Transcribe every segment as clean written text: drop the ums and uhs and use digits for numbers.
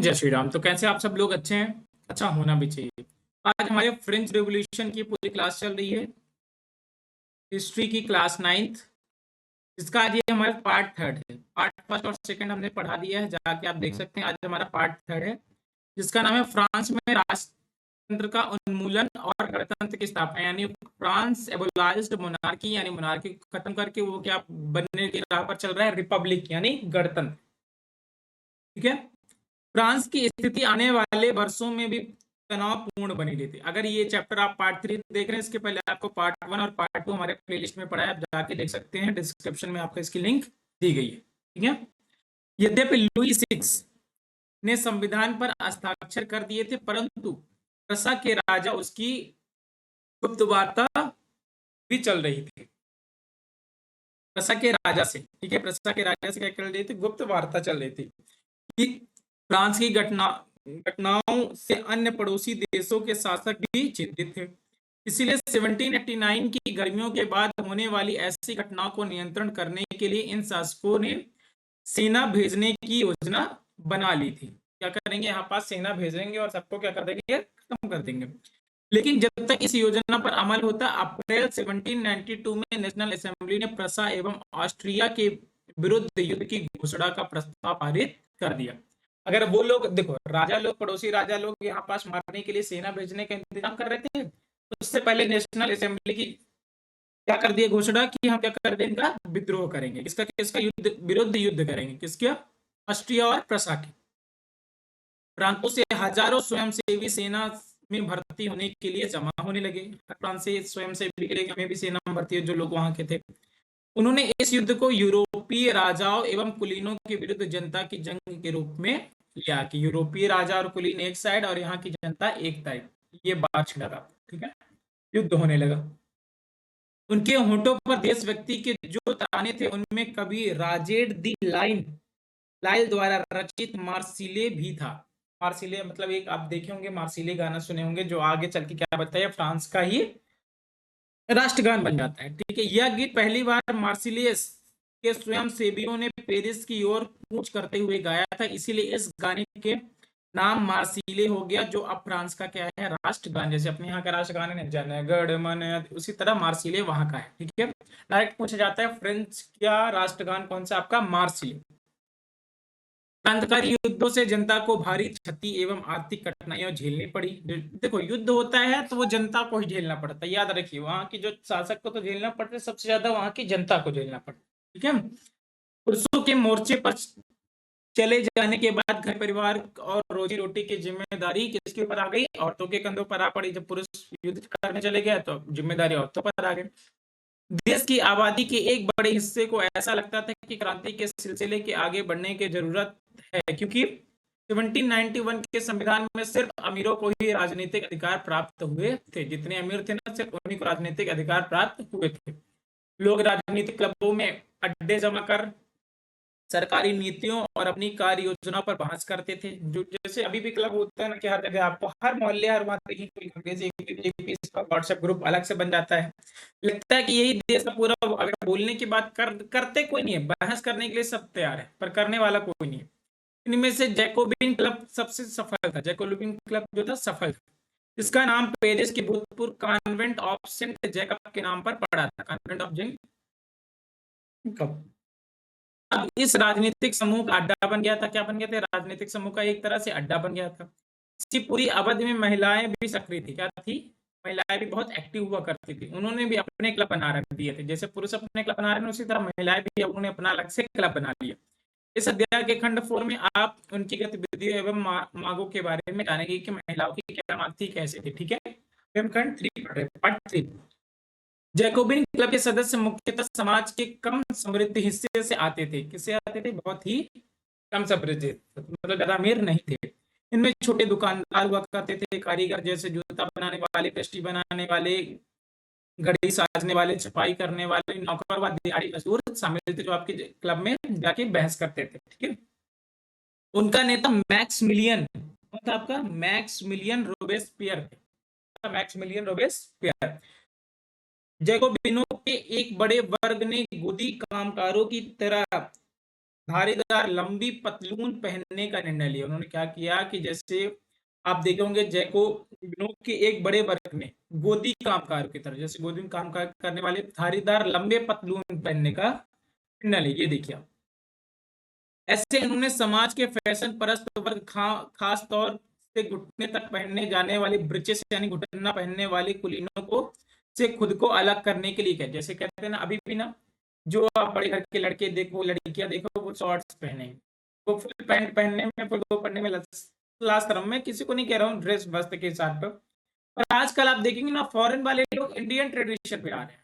जय श्री राम। तो कैसे आप सब लोग अच्छे हैं? अच्छा होना भी चाहिए। आज हमारे फ्रेंच रेवोल्यूशन की पूरी क्लास चल रही है, हिस्ट्री की क्लास 9th, जिसका आज ये हमारा पार्ट थर्ड है। पार्ट फर्स्ट और सेकंड हमने पढ़ा दिया है, जाके आप देख सकते हैं। आज हमारा पार्ट थर्ड है, जिसका नाम है फ्रांस में राजतंत्र का उन्मूलन और गणतंत्र की स्थापना, यानी फ्रांस एबोलाइज्ड मोनार्की, यानी मोनार्की खत्म करके वो क्या बनने की राह पर चल रहा है, रिपब्लिक यानी गणतंत्र। ठीक है। फ्रांस की स्थिति आने वाले वर्षों में भी तनावपूर्ण बनी रहती। अगर ये चैप्टर आप पार्ट 3 देख रहे हैं, इसके पहले आपको पार्ट 1 और पार्ट 2 हमारे प्लेलिस्ट में पढ़ा है, आप जाके देख सकते हैं। डिस्क्रिप्शन में आपको इसकी लिंक दी गई है। ठीक है। यद्यपि लुई 6 ने संविधान पर हस्ताक्षर कर दिए थे, परंतु प्रसा के राजा उसकी गुप्त वार्ता भी चल रही थी प्रसा के राजा से। ठीक है, प्रसा के राजा से क्या कर रही थी? गुप्त वार्ता चल रही थी कि फ्रांस की घटनाओं से अन्य पड़ोसी देशों के शासक भी चिंतित थे। इसीलिए 1789 की गर्मियों के बाद होने वाली ऐसी घटनाओं को नियंत्रण करने के लिए इन शासकों ने सेना भेजने की योजना बना ली थी। क्या करेंगे? यहाँ पास सेना भेजेंगे और सबको क्या कर देंगे? खत्म कर देंगे। लेकिन जब तक इस योजना पर अमल होता, अप्रैल 1792 में नेशनल असेंबली ने प्रसा एवं ऑस्ट्रिया के विरुद्ध युद्ध की घोषणा का प्रस्ताव पारित कर दिया। अगर वो लोग देखो, राजा लोग, पड़ोसी राजा लोग यहाँ पास मारने के लिए सेना भेजने का इंतजाम कर रहे थे, तो उससे पहले नेशनल असेंबली की क्या कर दिया घोषणा कि हम क्या कर देंगे? इनका विद्रोह करेंगे। किसका किसका युद्ध विरुद्ध युद्ध करेंगे? किसके? ऑस्ट्रिया और प्रसा के प्रांतों से हजारों स्वयंसेवी सेना में भर्ती होने के लिए जमा होने लगे। हर प्रांत से स्वयंसेवी के लिए हमें भी सेना में भर्ती है, जो लोग वहां के थे। उन्होंने इस युद्ध को यूरोपीय राजाओं एवं कुलीनों के विरुद्ध जनता की जंग के रूप में लिया कि यूरोपीय राजा और कुलीन एक साइड और यहाँ की जनता एक साइड, ये बात छिड़ा था। ठीक है, युद्ध होने लगा। उनके होठों पर देशभक्ति के जो तराने थे, उनमें कवि राजेड दी लाइल द्वारा रचित मार्सिले भी था। मार्सिले मतलब एक आप देखे होंगे, मार्सिले गाना सुने होंगे, जो आगे चल के क्या बताया, फ्रांस का ही राष्ट्रगान बन जाता है। ठीक है, यह गीत पहली बार मार्सिलियस के स्वयं सेवियों ने पेरिस की ओर कूच करते हुए गाया था, इसीलिए इस गाने के नाम मार्सिले हो गया, जो अब फ्रांस का क्या है? राष्ट्रगान। जैसे अपने यहाँ का राष्ट्रगान है जन गण मन, उसी तरह मार्सिले वहां का है। ठीक है, डायरेक्ट पूछा जाता है फ्रेंच का राष्ट्रगान कौन सा? आपका मार्सिले। क्रांतिकारी युद्धों से जनता को भारी क्षति एवं आर्थिक कठिनाइयां झेलनी पड़ी। देखो, युद्ध होता है तो वो जनता को ही झेलना पड़ता है, याद रखिए। वहां की जो शासक को तो झेलना पड़ता है, सबसे ज्यादा वहां की जनता को झेलना पड़ता है। ठीक है। पुरुषों के मोर्चे पर चले जाने के बाद घर परिवार और रोजी रोटी की जिम्मेदारी किसके ऊपर आ गई? औरतों के कंधों पर आ पड़ी। जब पुरुष युद्ध करने चले गए तो जिम्मेदारी औरतों पर आ गई। देश की आबादी के एक बड़े हिस्से को ऐसा लगता था कि क्रांति के सिलसिले के आगे बढ़ने की जरूरत है, क्योंकि 1791 के संविधान में सिर्फ अमीरों को ही राजनीतिक अधिकार प्राप्त हुए थे। जितने अमीर थे ना, सिर्फ उन्हीं को राजनीतिक अधिकार प्राप्त हुए थे। लोग राजनीतिक क्लबों में अड्डे जमा कर सरकारी नीतियों और अपनी कार्य योजना पर बहस करते थे। जो जैसे अभी भी क्लब होता है ना, कि हर जगह आपको हर मोहल्ले, हर वहां देखिए कोई अंग्रेजी व्हाट्सएप ग्रुप अलग से बन जाता है। लगता है कि यही देश का पूरा, अगर बोलने की बात करते कोई नहीं है, बहस करने के लिए सब तैयार है, पर करने वाला कोई नहीं है। इनमें से जैकोबिन क्लब सबसे सफल था। जैकोबिन क्लब जो था सफल था। इसका नाम पेरिस के भूतपूर्व कॉन्वेंट ऑफ सेंट जैकब के नाम पर पड़ा था, कॉन्वेंट ऑफ जैकब। अब इस राजनीतिक समूह का अड्डा बन गया था। क्या बन गया था? राजनीतिक समूह का एक तरह से अड्डा बन गया था। इसकी पूरी अवधि में महिलाएं भी सक्रिय थी। क्या थी? महिलाएं भी बहुत एक्टिव हुआ करती थी। उन्होंने भी अपने क्लब बना रख दिए थे। जैसे पुरुष अपने क्लब बना रहे हैं, उसी तरह महिलाएं भी उन्होंने अपना अलग से क्लब बना लिया। इस अध्याय के खंड 4 में आप उनकी गतिविधियों एवं मांगों के बारे में जानेंगे कि महिलाओं की क्या मांग थी, कैसे थी। ठीक है, हम खंड 3 पढ़ रहे हैं, पार्ट 3। जैकोबिन क्लब के सदस्य मुख्यतः समाज के कम समृद्ध हिस्से से आते थे। किससे आते थे? बहुत ही कम समृद्ध, मतलब ज्यादा अमीर नहीं थे। इनमें छोटे दुकानदार हुआ करते थे, कारीगर जैसे जूता बनाने वाले, पेस्ट्री बनाने वाले, घड़ी साजने वाले, छपाई करने वाले, नौकर व दिहाड़ी मजदूर शामिल थे, जो आपके क्लब में जाके बहस करते थे। ठीक है। उनका नेता मैक्समिलियन, कौन था आपका? Maximilian Robespierre. Maximilian Robespierre. जैकोबिनों के एक बड़े वर्ग ने गोदी कामगारों की तरह धारीदार लंबी पतलून पहनने का निर्णय लिया। उन्होंने क्या किया कि जैसे आप देखे होंगे जैकोबिनों के एक बड़े वर्ग ने गोदी कामगार की तरह, जैसे गोदी में काम करने वाले धारीदार लंबे पतलून पहनने का निर्णय लिया। ये देखिए आप। ऐसे उन्होंने समाज के फैशन परस्त वर्ग खास तौर से घुटने तक पहनने जाने वाली ब्रीचेस यानी घुटना पहनने वाली कुलीनों को से खुद को अलग करने के लिए, क्या जैसे कहते हैं ना अभी भी ना, जो आप बड़े घर के लड़के देखो लड़कियां देखो वो शॉर्ट्स पहने, वो फुल पैंट पहनने में, फुल वो पहनने में क्लास तरह में, किसी को नहीं कह रहा हूँ ड्रेस वस्त्र के हिसाब पर। और आजकल आप देखेंगे ना फॉरेन वाले लोग इंडियन ट्रेडिशन पे आ रहे हैं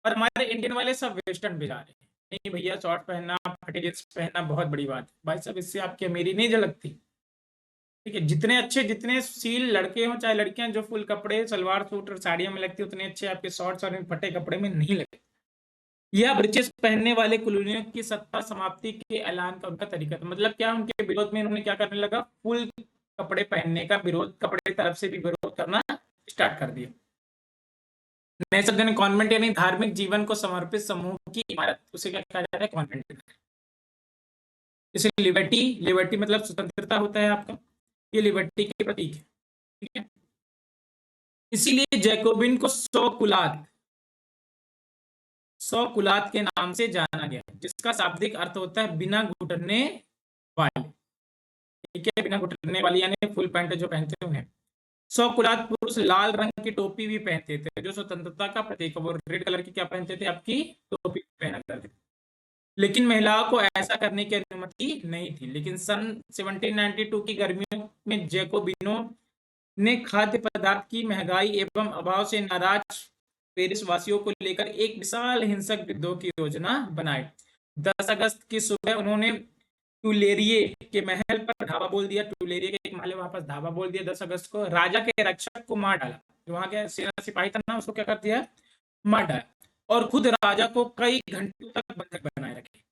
और हमारे इंडियन वाले सब वेस्टर्न पे जा रहे हैं। नहीं भैया, शॉर्ट पहनना, फटे जींस पहनना बहुत बड़ी बात है भाई साहब, इससे आपकी अमीरी नहीं झलकती। ठीक है, जितने अच्छे जितने सील लड़के हों चाहे लड़कियां, जो फुल कपड़े सलवार सूट और साड़ियों में लगती है, उतने अच्छे आपके शॉर्ट्स और फटे कपड़े में नहीं लगते। यह ब्रिचेस पहनने वाले कॉलोनियों की सत्ता समाप्ति के ऐलान का उनका तरीका था। मतलब क्या, उनके विरोध में इन्होंने क्या करने लगा, फुल कपड़े पहनने का विरोध, कपड़े तरफ से भी विरोध करना स्टार्ट कर दिया। नए शब्द ने कॉन्वेंट यानी धार्मिक जीवन को समर्पित समूह की इमारत, उसे क्या कहा जाता है, कॉन्वेंट। इसे लिबर्टी, लिबर्टी मतलब स्वतंत्रता होता है आपका, ये लिबर्टी के प्रतीक है। ठीक है, इसीलिए जैकोबिन को सौ कुलात के नाम से जाना गया, जिसका शाब्दिक अर्थ होता है बिना घुटने वाले। ठीक है, बिना घुटने वाली यानी फुल पैंट जो पहनते हैं उन्हें। सौ कुलात पुरुष लाल रंग की टोपी भी पहनते थे, जो स्वतंत्रता का प्रतीक है। वो रेड कलर की क्या पहनते थे, आपकी टोपी पहना करते थे। लेकिन महिलाओं को ऐसा करने की अनुमति नहीं थी। लेकिन सन 1792 की गर्मियों में जैकोबिनो ने खाद्य पदार्थ की महंगाई एवं अभाव से नाराज पेरिस वासियों को लेकर एक विशाल हिंसक विद्रोह की योजना बनाई। 10 अगस्त की सुबह उन्होंने टुलेरिये के महल पर धावा बोल दिया। टुलेरिये के एक महल है, वहां पर धावा बोल दिया 10 अगस्त को। राजा के रक्षक को मार डाला, जो वहां के सेना सिपाही था ना, उसको क्या कर दिया, मार डाला। और खुद राजा को कई घंटों तक बंधक बनाए रखे।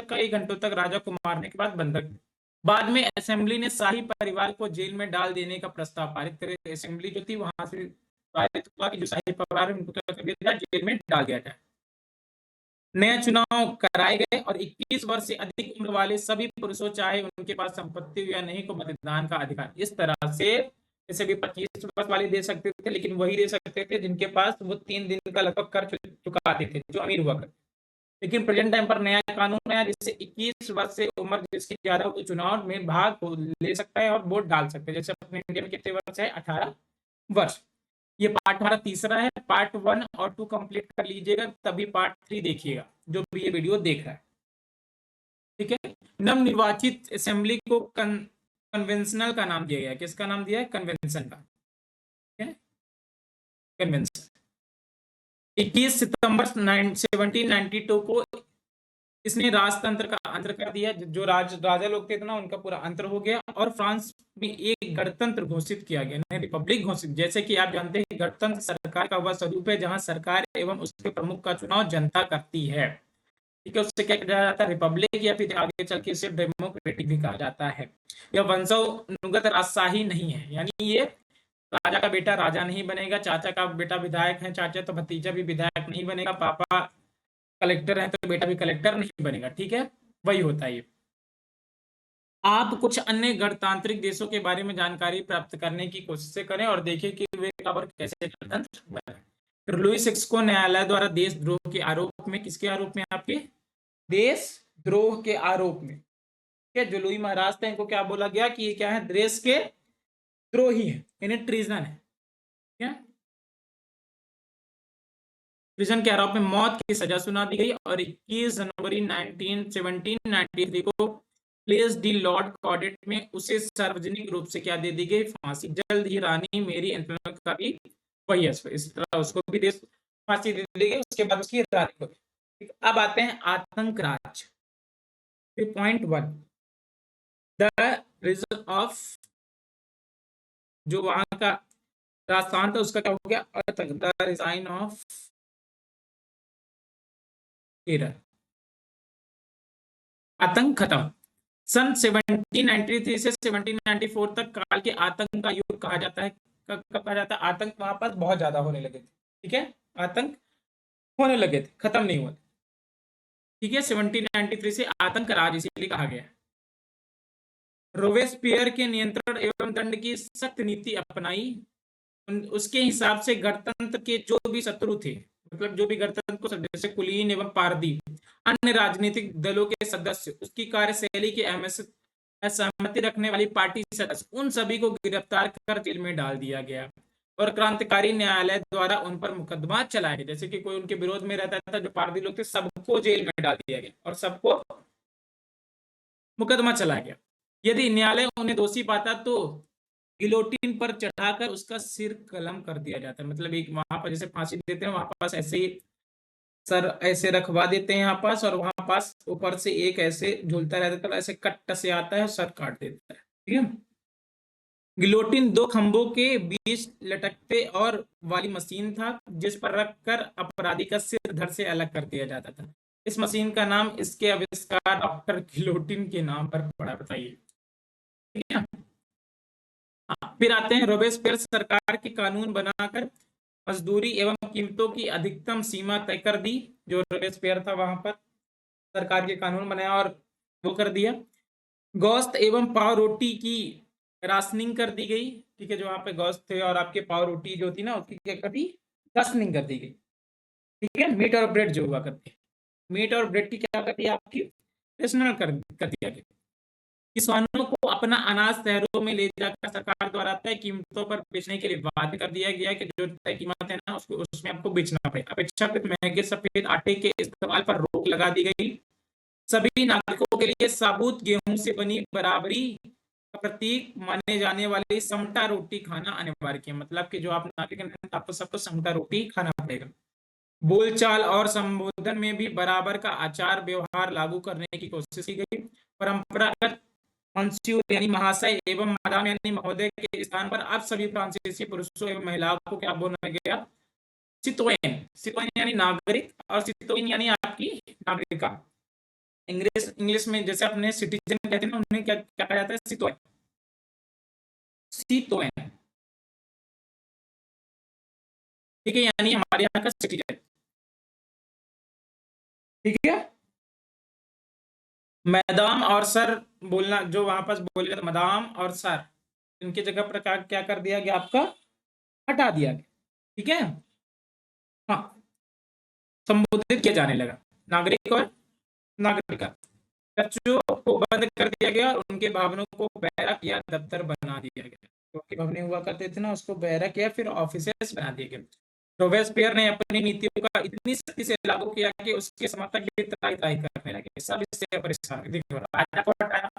कई घंटों तक राजा को मारने के बाद बंधक। बाद में असेंबली ने शाही परिवार को जेल में डाल देने का प्रस्ताव पारित करे। असेंबली जो थी वहां से पारित हुआ कि जो शाही परिवार है उनको क्या कर दिया, जेल में डाल दिया जाए। नए चुनाव कराए गए और 21 वर्ष से अधिक उम्र वाले सभी पुरुषों, चाहे उनके पास संपत्ति या नहीं, को मतदान का अधिकार। इस तरह से जैसे भी 25 वर्ष वाले दे सकते थे, लेकिन वही दे सकते थे जिनके पास वो 3 दिन का लगभग कर चुकाते थे, जो अमीर हुआ करते। लेकिन प्रेजेंट टाइम पर नया कानून आया जिससे 21 वर्ष से उम्र जिसकी ज्यादा हो, चुनाव में भाग ले सकता है और वोट डाल सकते हैं। जैसे अपने इंडिया में कितने वर्ष है, 18 वर्ष। ये पार्ट हमारा तीसरा है। पार्ट 1 और 2 कंप्लीट कर लीजिएगा, तभी पार्ट 3 देखिएगा, जो भी ये वीडियो देख रहा है। ठीक है, नवनिर्वाचित असेंबली को कन्वेंशनल का नाम दिया गया। किसका नाम दिया है, कन्वेंशन का। ठीक है, कन्वेंशन। 21 सितंबर 1792 को इसने राजतंत्र का अंत कर दिया। जो राजा लोग थे ना, उनका पूरा अंत हो गया और फ्रांस में एक गणतंत्र घोषित किया गया, रिपब्लिक घोषित। जैसे कि आप जानते हैं, गणतंत्र सरकार का वह स्वरूप है जहां सरकार एवं उसके प्रमुख का चुनाव जनता करती है। ठीक है, उससे क्या कहा जाता है, रिपब्लिक, या फिर आगे चल के इसे डेमोक्रेटिक भी कहा जाता है। यह वंशानुगत राजशाही नहीं है, यानी ये राजा का बेटा राजा नहीं बनेगा, चाचा का बेटा विधायक है, चाचा तो भतीजा भी विधायक नहीं बनेगा, पापा कलेक्टर है तो बेटा भी कलेक्टर नहीं बनेगा। ठीक है, वही होता है ये। आप कुछ अन्य गणतांत्रिक देशों के बारे में जानकारी प्राप्त करने की कोशिश करें और देखें कि वे कब और कैसे गणतंत्र बने। फिर लुई सिक्स को न्यायालय द्वारा देशद्रोह के आरोप में, किसके आरोप में, आपके देशद्रोह के आरोप में, ठीक है, जो लुई महाराज थे इनको क्या बोला गया कि ये क्या है, देश के द्रोही है, इन्हें ट्रीजन है। ठीक है, ट्रीजन के आरोप में मौत की सजा सुना दी गई और 21 जनवरी 1793 को प्लेस डी लॉर्ड कॉडेट में उसे सार्वजनिक रूप से क्या दे दी गई, फांसी। जल्द ही रानी मेरी एंटोनेट का भी वही है, इस तरह उसको भी फांसी दे दी गई। उसके बाद उसकी रानी को। अब आते हैं आतंक राज। पॉइंट 1, द रीजन ऑफ, जो वहां का राजस्थान था उसका क्या हो गया, आतंक, द रिजाइन ऑफ टेरर, आतंक खत्म। सन 1793 से 1794 तक काल के आतंक का युग कहा जाता है। कब कहा जाता है, आतंक वहां पर बहुत ज्यादा होने लगे थे। ठीक है, आतंक होने लगे थे, खत्म नहीं हुए। ठीक है, 1793 से आतंक राज इसीलिए कहा गया। रोबेस्पियर के नियंत्रण एवं दंड की सख्त नीति अपनाई। उसके हिसाब से गणतंत्र के जो भी शत्रु थे, मतलब जो भी गणतंत्र को जैसे कुलीन एवं पारदी, अन्य राजनीतिक दलों के सदस्य, उसकी कार्यशैली की असहमति रखने वाली पार्टी सदस्य, उन सभी को गिरफ्तार कर जेल में डाल दिया गया और क्रांतिकारी न्यायालय द्वारा उन पर मुकदमा चलाया गया। जैसे कि कोई उनके विरोध में रहता था, जो पारदी लोग थे, सबको जेल में डाल दिया गया और सबको मुकदमा चलाया गया। यदि न्यायालय उन्हें दोषी पाता तो गिलोटिन पर चढ़ाकर उसका सिर कलम कर दिया जाता है। मतलब एक वहां पर जैसे फांसी देते हैं, वहां पास ऐसे ही सर ऐसे रखवा देते हैं यहाँ पास, और वहां पास ऊपर से एक ऐसे झूलता रहता है, ऐसे कट से आता है, सर काट देता है। ठीक है। गिलोटिन दो खंभों के बीच लटकते और वाली मशीन था, जिस पर रखकर अपराधी का सिर धड़ से अलग कर दिया जाता था। इस मशीन का नाम इसके आविष्कार डॉक्टर गिलोटिन के नाम पर पड़ा। बताइए। ठीक है। फिर आते हैं रोबेस्पियर सरकार के कानून बनाकर मजदूरी एवं कीमतों की अधिकतम सीमा तय कर दी। जो रोबेस्पियर था वहां पर सरकार के कानून बनाया और वो कर दिया। गोश्त एवं पाव रोटी की राशनिंग कर दी गई। ठीक है, जो वहां पे गोश्त थे और आपके पाव रोटी जो थी ना, उसकी क्या कर दी, राशनिंग कर दी गई। ठीक है। मीट और ब्रेड जो हुआ करते, मीट और ब्रेड की क्या कर दी, आपकी रेशनल कर दिया गया। किसानों को अपना अनाज शहरों में ले जाकर सरकार द्वारा तय कीमतों पर बेचने के लिए बाध्य कर दिया गया कि जो तय कीमत है ना, उसको उसमें आपको बेचना पड़ेगा। अपेक्षाकृत महंगे सफेद आटे के इस्तेमाल पर रोक लगा दी गई। सभी नागरिकों के लिए साबुत गेहूं से बनी बराबरी का प्रतीक माने जाने वाली समटा रोटी खाना अनिवार्य किया। मतलब कि जो आप नागरिक हैं, आपको सबको समटा रोटी खाना पड़ेगा। बोलचाल और संबोधन में भी बराबर का आचार व्यवहार लागू करने की कोशिश की गई। परंपरागत मॉन्स्यूर यानी महाशय एवं मैडम यानी महोदय के स्थान पर अब सभी फ्रांसीसी पुरुषों एवं महिलाओं को क्या बोला गया, सितोयन। सितोयन यानी नागरिक और सितोयन यानी आपकी नागरिका। इंग्लिश इंग्लिश में जैसे अपने सिटीजन कहते हैं ना, उन्हें क्या क्या कहा जाता है, सितोयन। सितोयन। ठीक है, यानी हमारे यहाँ का सिटीजन। ठीक है। मैदाम और सर बोलना, जो वहां पर बोलेगा तो मैदाम और सर, इनकी जगह पर क्या कर दिया गया, आपका हटा दिया गया। ठीक है। हाँ, संबोधित किया जाने लगा, नागरिक और नागरिका। चर्चों को बंद कर दिया गया और उनके भवनों को बैरक या दफ्तर बना दिया गया। तो उनके भवन हुआ करते थे ना, उसको बैरक या फिर ऑफिसेस बना दिए गए। रोबेस्पियर ने अपनी नीतियों का इतनी सख्ती से लागू किया कि उसके समर्थक भी त्राही त्राही करने लगे। सब इससे परेशान। देखो, राजा को हटाया,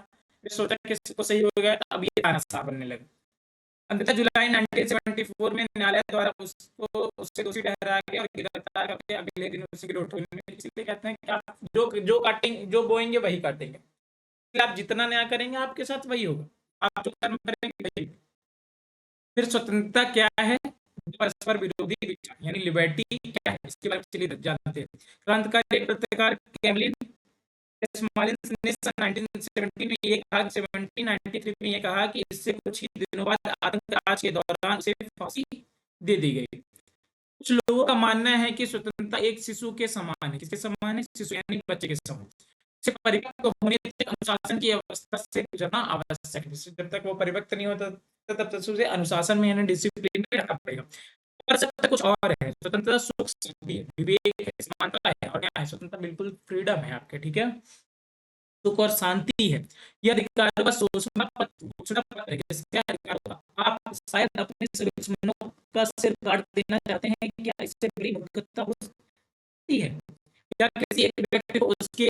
फिर सोचा कि इसको सही हो गया, तो अब ये तानाशाह बनने लगे। अंततः जुलाई 1974 में न्यायालय द्वारा उसको उससे दोषी ठहराया गया और गिरफ्तार करके अगले दिन उसे गिरफ्तार में। इसलिए कहते हैं कि आप जो जो काटेंगे, जो बोएंगे वही काटेंगे। आप जितना न्याय करेंगे आपके साथ वही होगा, आप जो कर्म करेंगे वही। फिर स्वतंत्रता क्या है, परस्पर विरोधी विचार यानी लिबर्टी क्या है, इसके बारे में चलिए जानते हैं। क्रांतिकारी पत्रकार कैमलिन स्मॉलिंस ने 1917 में ये कहा, 1793 में ये कहा कि इससे कुछ ही दिनों बाद आतंक राज के दौरान उसे फांसी दे दी गई। कुछ लोगों का मानना है कि स्वतंत्रता एक शिशु के समान है। किसके समान है, शिशु यानी बच्चे के समान। से परिपक्व होने तक अनुशासन की अवस्था से गुजरना आवश्यक है। जब तक वो परिपक्व नहीं होता तब तक उसे अनुशासन में यानी डिसिप्लिन में रखना पड़ेगा। और सब कुछ और है, स्वतंत्रता सुख शांति है, विवेक है, समानता है, और क्या है, स्वतंत्रता बिल्कुल फ्रीडम है आपके। ठीक है, सुख और शांति है। यह अधिकारों का घोषणा पत्र है। किसका अधिकार होगा, आप शायद अपने सभी दुश्मनों का सिर काट देना चाहते हैं, क्या इससे बड़ी मूर्खता हो सकती है? क्या किसी एक व्यक्ति को उसके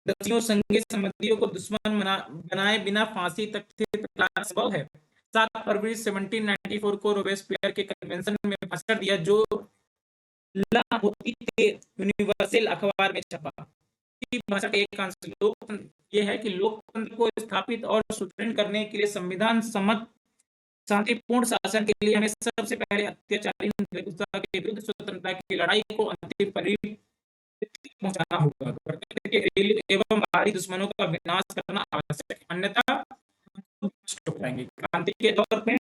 दसियों संगी संबंधियों को दुश्मन बनाए बिना फांसी तक संभव है? 7 फरवरी 1794 को रोबेस्पियर के कन्वेंशन में भाषण दिया, जो ला मोती के यूनिवर्सल अखबार में छपा। भाषा का एक अंश लोकतंत्र ये है कि लोकतंत्र को स्थापित और सुदृढ़ करने के लिए संविधान सम्मत शांतिपूर्ण शासन के लिए हमें सबसे पहले अत्याचारी के विरुद्ध स्वतंत्रता की लड़ाई को अंतिम परिणाम पहुंचाना होगा। एवं बाहरी दुश्मनों का विनाश करना आवश्यक है, अन्यथा नष्ट हो जाएंगे। क्रांति के दौर पे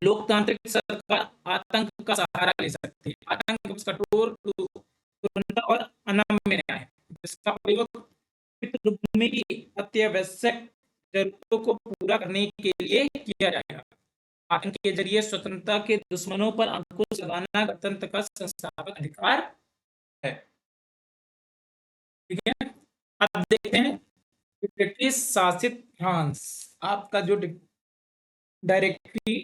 लोकतांत्रिक सरकार आतंक का सहारा ले सकती है। आतंक कठोर और अनम्य न्याय जिसका प्रयोग पितृभूमि की अत्यावश्यक जरूरतों को पूरा करने के लिए किया जाएगा। आतंक के जरिए स्वतंत्रता के दुश्मनों पर अंकुश लगाना गणतंत्र का संस्थापक अधिकार है। ठीक है, अब देखते हैं ब्रिटिश शासित फ्रांस। आपका जो directory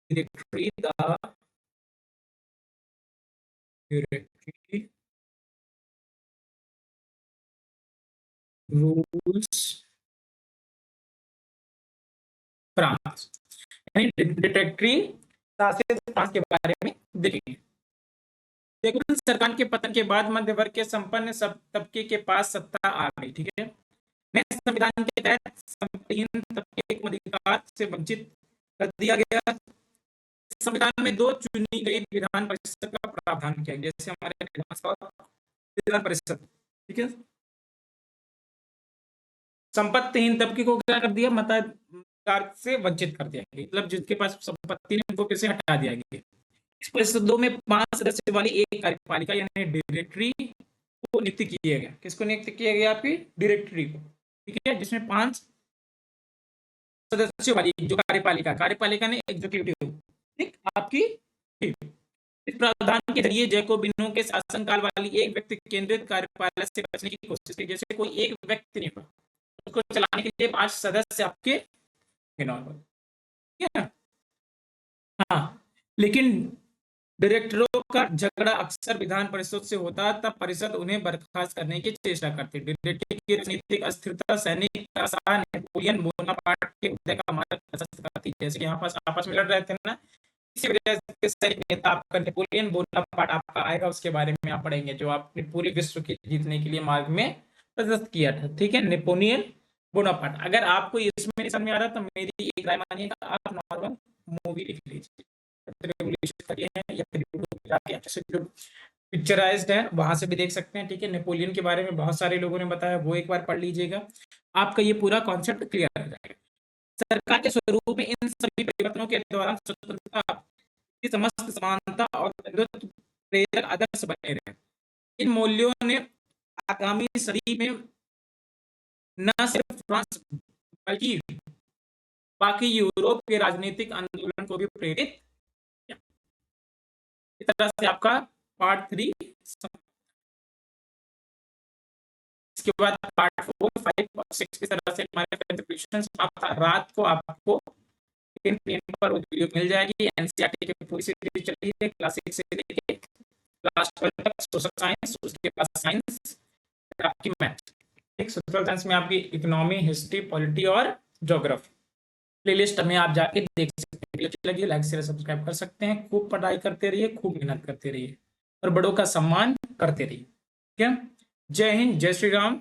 directory directory rules France, यानी डायरेक्टरी शासित फ्रांस के बारे में देखेंगे। देखो, सरकार के पतन के बाद मध्य वर्ग के संपन्न सब तबके के पास सत्ता आ गई। ठीक है, नए संविधान के तहत संपत्तिहीन तबके को अधिकार से वंचित कर दिया गया। संविधान में 2 चुनी गई विधान परिषद का प्रावधान किया, जैसे हमारे विधान परिषद। ठीक है, संपत्तिहीन तबके को क्या कर दिया, मताधिकार से वंचित कर दिया गया, मतलब जिसके पास संपत्ति नहीं उनको कैसे हटा दिया गया। इस परिषदों में 5 सदस्य वाली एक कार्यपालिका यानी डायरेक्टरी को नियुक्त किया गया। किसको नियुक्त किया गया? आपकी डायरेक्टरी को। ठीक है, जिसमें 5 सदस्यों वाली जो कार्यपालिका ने एग्जीक्यूटिव, ठीक, आपकी इस प्रावधान के जरिए जैकोबिनों के शासनकाल वाली एक व्यक्ति केंद्रित कार्यपालिका से बचने की कोशिश की। जैसे कोई एक व्यक्ति नहीं, उसको चलाने के लिए 5 सदस्य आपके नॉर्मल। ठीक है, हाँ, लेकिन डायरेक्टरों का झगड़ा अक्सर विधान परिषद से होता, तब परिषद उन्हें बर्खास्त करने की चेष्टा करती। डायरेक्टरी की राजनीतिक अस्थिरता सैनिक का नेपोलियन बोनापार्ट के उदय का मार्ग प्रशस्त करती। जैसे कि यहाँ पास आपस में लड़ रहे थे ना, इसी वजह से सैनिक नेता आपका नेपोलियन बोनापार्ट आपका आएगा, उसके बारे में आप पढ़ेंगे, जो आपने पूरे विश्व के जीतने के लिए मार्ग में प्रशस्त किया था। ठीक है, नेपोलियन बोनापार्ट। अगर आपको इसमें नहीं समझ में आ रहा तो मेरी एक राय मानिएगा, आप नॉर्मल मूवी लिख लीजिए, पिक्चराइज्ड है, वहां से भी देख सकते हैं। ठीक है, नेपोलियन के बारे में बहुत सारे लोगों ने बताया, वो एक बार पढ़ लीजिएगा, आपका ये पूरा कॉन्सेप्ट क्लियर हो जाएगा। सरकार के स्वरूप में इन सभी परिवर्तनों के दौरान स्वतंत्रता की समस्त समानता और प्रेरक आदर्श बने रहे। इन मूल्यों ने आगामी सदी में न सिर्फ फ्रांस बल्कि बाकी यूरोप के राजनीतिक आंदोलन को भी प्रेरित किया। इस तरह से आपका पार्ट 3, इसके बाद पार्ट 4, 5 और 6 की तरह से हमारे कंट्रीब्यूशंस रात को आपको पर वीडियो मिल जाएगी। एनसीईआरटी की पूरी सीरीज चल रही है, क्लास 6 से लेके क्लास 12 तक सोशल साइंस, उसके बाद साइंस, आपकी मैथ। एक सोशल साइंस में आपकी इकोनॉमी, हिस्ट्री, पॉलिटी और ज्योग्राफी। प्लेलिस्ट में आप जाके देख सकते हैं। वीडियो अच्छी लगी लाइक शेयर सब्सक्राइब कर सकते हैं। खूब पढ़ाई करते रहिए, खूब मेहनत करते रहिए और बड़ों का सम्मान करते रहिए। ठीक है, जय हिंद, जय श्री राम।